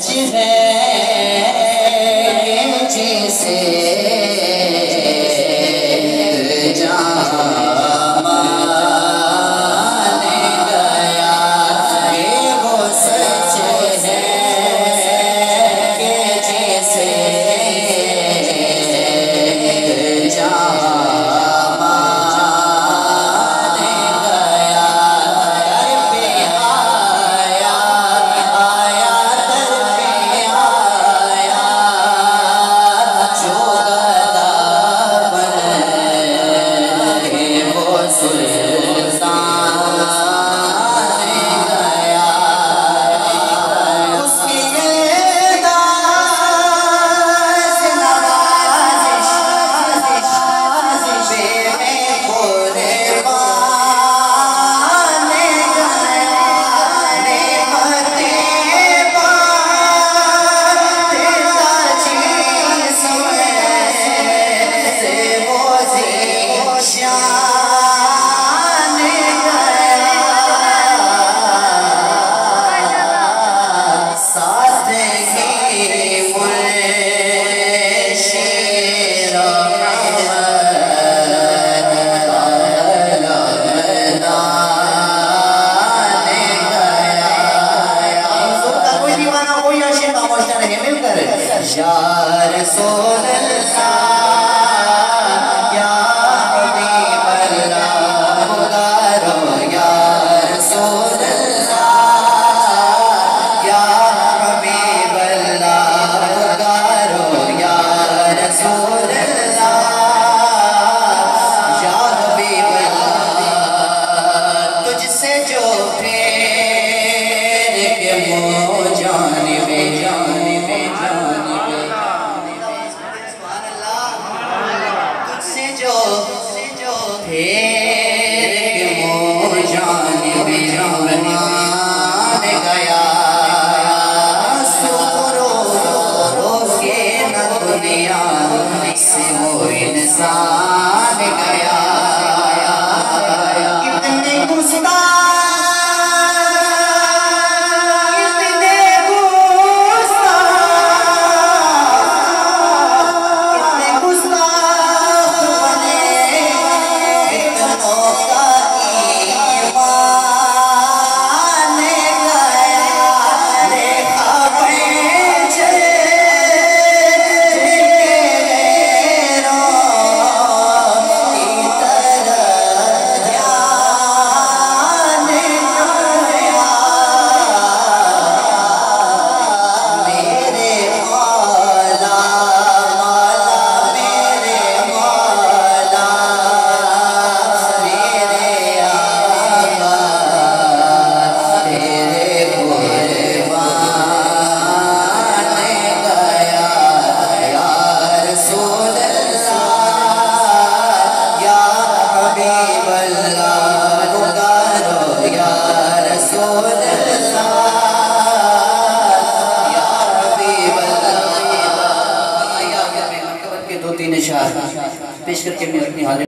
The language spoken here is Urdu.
سچ ہے جسے جان مان گیا، یہ وہ سچ ہے کہ جسے جان یا رسول اللہ یا حبیب اللہ پکارو، یا رسول اللہ یا حبیب اللہ پکارو، یا رسول اللہ یا حبیب اللہ، تجھ سے جو پھیر کے منہ جانب پھیر کے منہ جانب مان گیا، سو رو کے نہ دنیا سے وہ انسان گیا، کتنے گستاخ پیش کر کے اپنی حاضر